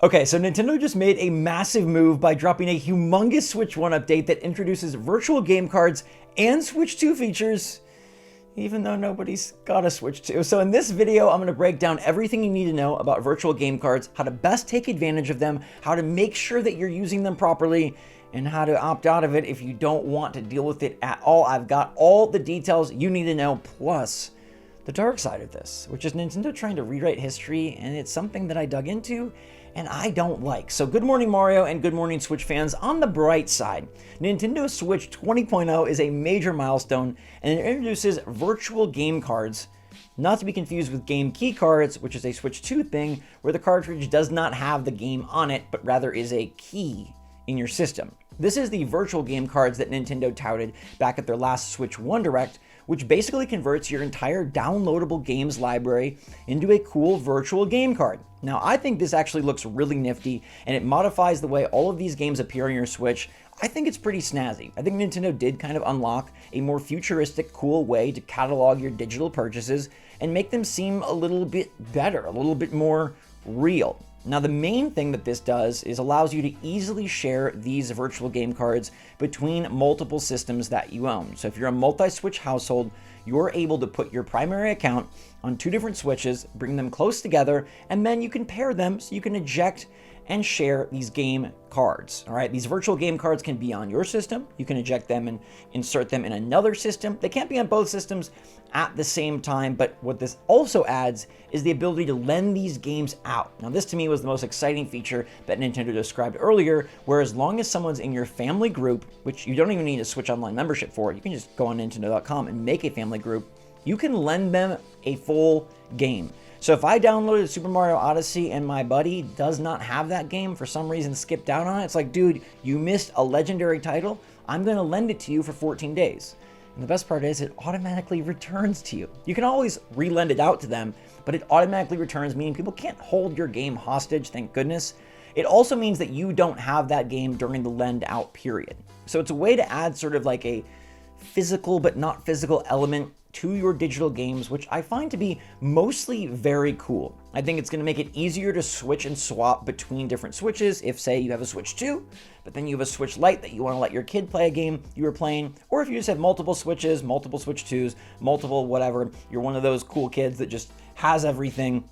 Okay, so Nintendo just made a massive move by dropping a humongous Switch 1 update that introduces virtual game cards and Switch 2 features, even though nobody's got a Switch 2. So in this video, I'm going to break down everything you need to know about virtual game cards, how to best take advantage of them, how to make sure that you're using them properly, and how to opt out of it if you don't want to deal with it at all. I've got all the details you need to know, plus the dark side of this, which is Nintendo trying to rewrite history, and it's something that I dug into and I don't like. So good morning, Mario, and good morning, Switch fans. On the bright side, Nintendo Switch 20.0 is a major milestone, and it introduces virtual game cards, not to be confused with game key cards, which is a Switch 2 thing, where the cartridge does not have the game on it, but rather is a key in your system. This is the virtual game cards that Nintendo touted back at their last Switch 1 Direct, which basically converts your entire downloadable games library into a cool virtual game card. Now, I think this actually looks really nifty, and it modifies the way all of these games appear on your Switch. I think it's pretty snazzy. I think Nintendo did kind of unlock a more futuristic, cool way to catalog your digital purchases and make them seem a little bit better, a little bit more real. Now, the main thing that this does is allows you to easily share these virtual game cards between multiple systems that you own. So if you're a multi-Switch household, you're able to put your primary account on two different Switches, bring them close together, and then you can pair them so you can eject and share these game cards. All right, these virtual game cards can be on your system. You can eject them and insert them in another system. They can't be on both systems at the same time, but what this also adds is the ability to lend these games out. Now, this to me was the most exciting feature that Nintendo described earlier, where as long as someone's in your family group, which you don't even need a Switch Online membership for, you can just go on Nintendo.com and make a family group, you can lend them a full game. So if I downloaded Super Mario Odyssey and my buddy does not have that game, for some reason skipped out on it, it's like, dude, you missed a legendary title. I'm going to lend it to you for 14 days. And the best part is it automatically returns to you. You can always re-lend it out to them, but it automatically returns, meaning people can't hold your game hostage, thank goodness. It also means that you don't have that game during the lend out period. So it's a way to add sort of like a physical but not physical element to your digital games, which I find to be mostly very cool. I think it's going to make it easier to switch and swap between different Switches if, say, you have a Switch 2, but then you have a Switch Lite that you want to let your kid play a game you were playing, or if you just have multiple Switches, multiple Switch 2s, multiple whatever, you're one of those cool kids that just has everything.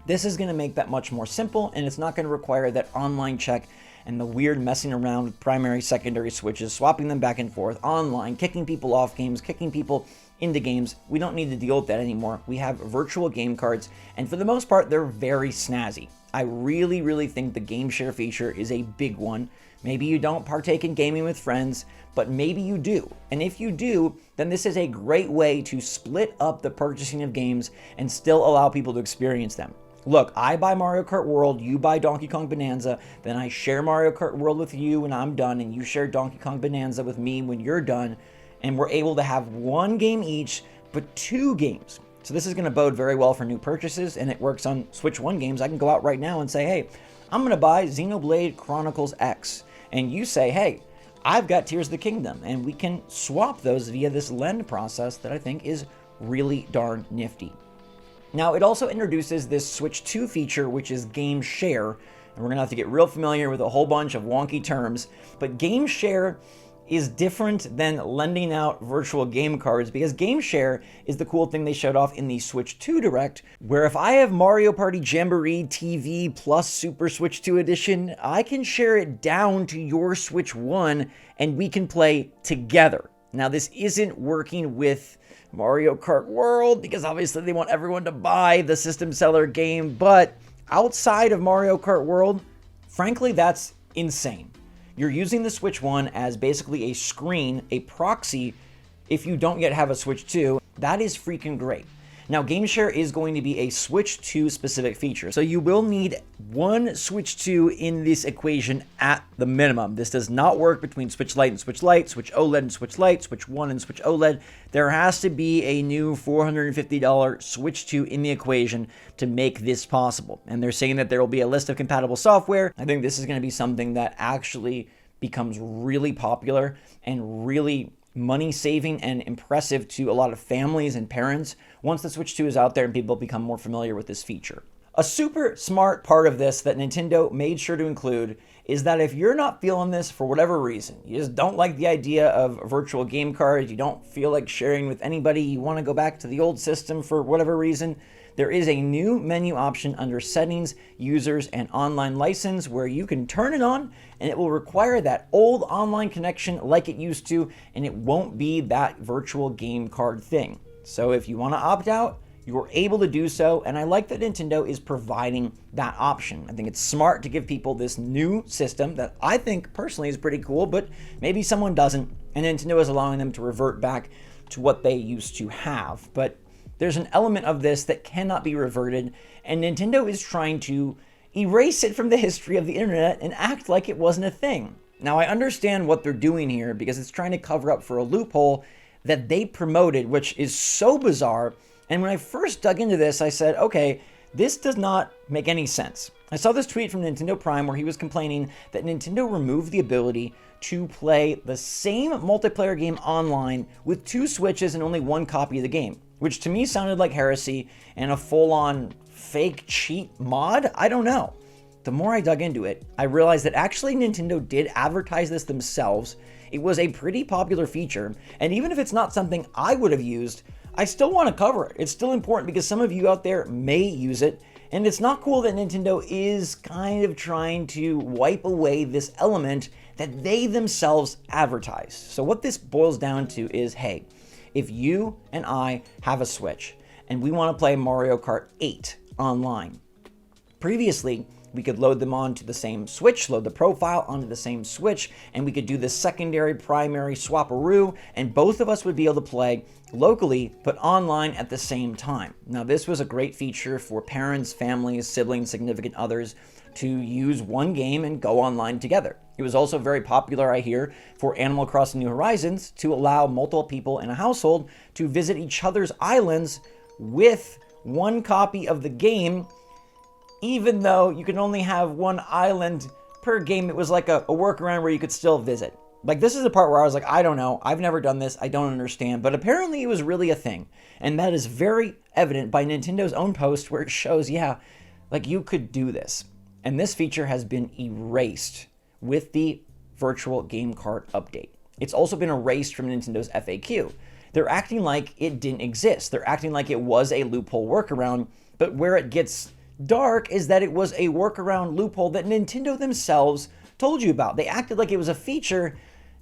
This is going to make that much more simple, and it's not going to require that online check and the weird messing around with primary, secondary Switches, swapping them back and forth online, kicking people off games, kicking people into games. We don't need to deal with that anymore. We have virtual game cards, and for the most part, they're very snazzy. I really think the GameShare feature is a big one. Maybe you don't partake in gaming with friends, but maybe you do. And if you do, then this is a great way to split up the purchasing of games and still allow people to experience them. Look, I buy Mario Kart World, you buy Donkey Kong Bonanza, then I share Mario Kart World with you when I'm done, and you share Donkey Kong Bonanza with me when you're done, and we're able to have one game each, but two games. So this is going to bode very well for new purchases, and it works on Switch 1 games. I can go out right now and say, hey, I'm going to buy Xenoblade Chronicles X, and you say, hey, I've got Tears of the Kingdom, and we can swap those via this lend process that I think is really darn nifty. Now, it also introduces this Switch 2 feature, which is GameShare, and we're going to have to get real familiar with a whole bunch of wonky terms, but GameShare is different than lending out virtual game cards, because GameShare is the cool thing they showed off in the Switch 2 Direct, where if I have Mario Party Jamboree TV plus Super Switch 2 Edition, I can share it down to your Switch 1 and we can play together. Now, this isn't working with Mario Kart World, because obviously they want everyone to buy the system seller game, but outside of Mario Kart World, frankly, that's insane. You're using the Switch 1 as basically a screen, a proxy, if you don't yet have a Switch 2. That is freaking great. Now, GameShare is going to be a Switch 2 specific feature, so you will need one Switch 2 in this equation at the minimum. This does not work between Switch Lite and Switch Lite, Switch OLED and Switch Lite, Switch 1 and Switch OLED. There has to be a new $450 Switch 2 in the equation to make this possible. And they're saying that there will be a list of compatible software. I think this is going to be something that actually becomes really popular and really money saving and impressive to a lot of families and parents once the Switch 2 is out there and people become more familiar with this feature. A super smart part of this that Nintendo made sure to include is that if you're not feeling this for whatever reason, you just don't like the idea of virtual game cards, you don't feel like sharing with anybody, you want to go back to the old system for whatever reason, there is a new menu option under Settings, Users, and Online License where you can turn it on and it will require that old online connection like it used to, and it won't be that virtual game card thing. So if you want to opt out, you're able to do so, and I like that Nintendo is providing that option. I think it's smart to give people this new system that I think personally is pretty cool, but maybe someone doesn't, and Nintendo is allowing them to revert back to what they used to have. But there's an element of this that cannot be reverted, and Nintendo is trying to erase it from the history of the internet and act like it wasn't a thing. Now, I understand what they're doing here because it's trying to cover up for a loophole that they promoted, which is so bizarre. And when I first dug into this, I said, okay, this does not make any sense. I saw this tweet from Nintendo Prime where he was complaining that Nintendo removed the ability to play the same multiplayer game online with 2 Switches and only 1 copy of the game, which to me sounded like heresy and a full-on fake cheat mod. I don't know. The more I dug into it, I realized that actually Nintendo did advertise this themselves. It was a pretty popular feature, and even if it's not something I would have used, I still want to cover it. It's still important because some of you out there may use it, and it's not cool that Nintendo is kind of trying to wipe away this element that they themselves advertise. So what this boils down to is, hey, if you and I have a Switch and we want to play Mario Kart 8 online, previously, we could load them onto the same Switch, load the profile onto the same Switch, and we could do the secondary, primary swap-a-roo, and both of us would be able to play locally, but online at the same time. Now, this was a great feature for parents, families, siblings, significant others to use one game and go online together. It was also very popular, I hear, for Animal Crossing New Horizons to allow multiple people in a household to visit each other's islands with one copy of the game. Even though you can only have one island per game, it was like a workaround where you could still visit. Like, this is the part where I was like, I don't know, I've never done this, I don't understand, but apparently it was really a thing. And that is very evident by Nintendo's own post where it shows, yeah, like you could do this. And this feature has been erased with the virtual game card update. It's also been erased from Nintendo's FAQ. They're acting like it didn't exist. They're acting like it was a loophole workaround, but where it gets dark is that it was a workaround loophole that Nintendo themselves told you about. They acted like it was a feature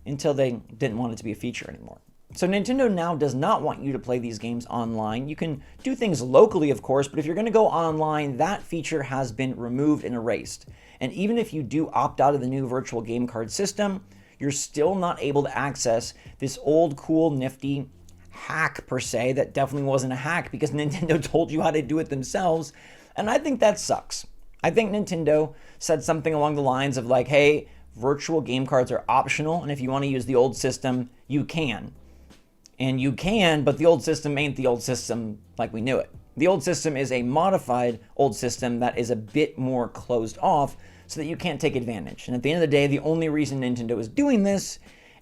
until they didn't want it to be a feature anymore. So Nintendo now does not want you to play these games online. You can do things locally, of course, but if you're going to go online, that feature has been removed and erased. And even if you do opt out of the new virtual game card system, you're still not able to access this old, cool, nifty hack, per se, that definitely wasn't a hack because Nintendo told you how to do it themselves. And I think that sucks. I think Nintendo said something along the lines of like, hey, virtual game cards are optional, and if you want to use the old system, you can. And you can, but the old system ain't the old system like we knew it. The old system is a modified old system that is a bit more closed off so that you can't take advantage. And at the end of the day, the only reason Nintendo is doing this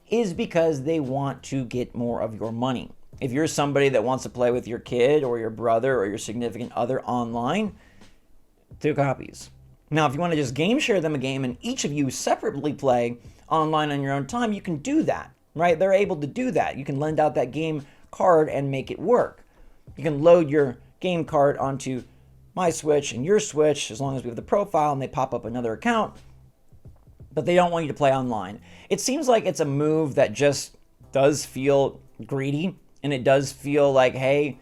is because they want to get more of your money. If you're somebody that wants to play with your kid or your brother or your significant other online, 2 copies. Now, if you want to just game share them a game and each of you separately play online on your own time, you can do that, right? They're able to do that. You can lend out that game card and make it work. You can load your game card onto my Switch and your Switch as long as we have the profile and they pop up another account, but they don't want you to play online. It seems like it's a move that just does feel greedy. And it does feel like, hey,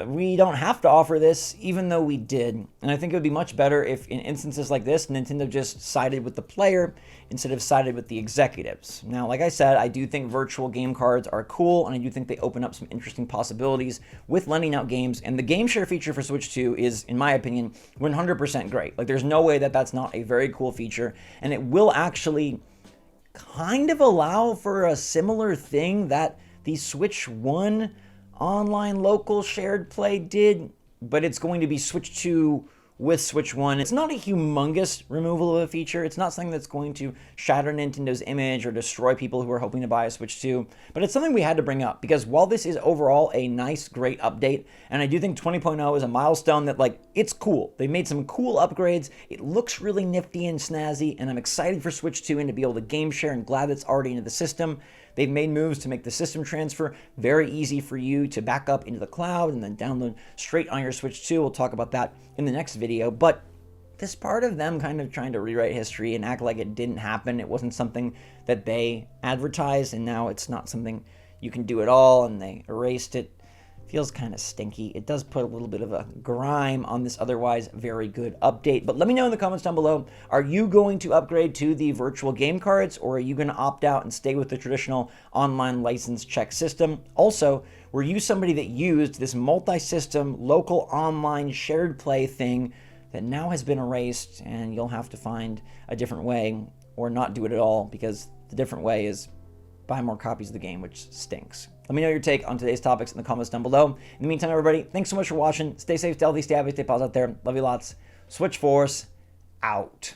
we don't have to offer this, even though we did. And I think it would be much better if, in instances like this, Nintendo just sided with the player instead of sided with the executives. Now, like I said, I do think virtual game cards are cool, and I do think they open up some interesting possibilities with lending out games. And the GameShare feature for Switch 2 is, in my opinion, 100% great. Like, there's no way that that's not a very cool feature, and it will actually kind of allow for a similar thing that the Switch 1 online local shared play did, but it's going to be switched to with Switch 1. It's not a humongous removal of a feature. It's not something that's going to shatter Nintendo's image or destroy people who are hoping to buy a Switch 2, but it's something we had to bring up because while this is overall a nice, great update, and I do think 20.0 is a milestone that, like, it's cool. They've made some cool upgrades. It looks really nifty and snazzy, and I'm excited for Switch 2 and to be able to game share and glad that's already into the system. They've made moves to make the system transfer very easy for you to back up into the cloud and then download straight on your Switch 2. We'll talk about that in the next video, but this part of them kind of trying to rewrite history and act like it didn't happen. It wasn't something that they advertised, and now it's not something you can do at all, and they erased it. Feels kind of stinky. It does put a little bit of a grime on this otherwise very good update. But let me know in the comments down below, are you going to upgrade to the virtual game cards, or are you going to opt out and stay with the traditional online license check system? Also, were you somebody that used this multi-system local online shared play thing that now has been erased and you'll have to find a different way or not do it at all because the different way is buy more copies of the game, which stinks? Let me know your take on today's topics in the comments down below. In the meantime, everybody, thanks so much for watching. Stay safe, stay healthy, stay happy, stay positive out there. Love you lots. SwitchForce out.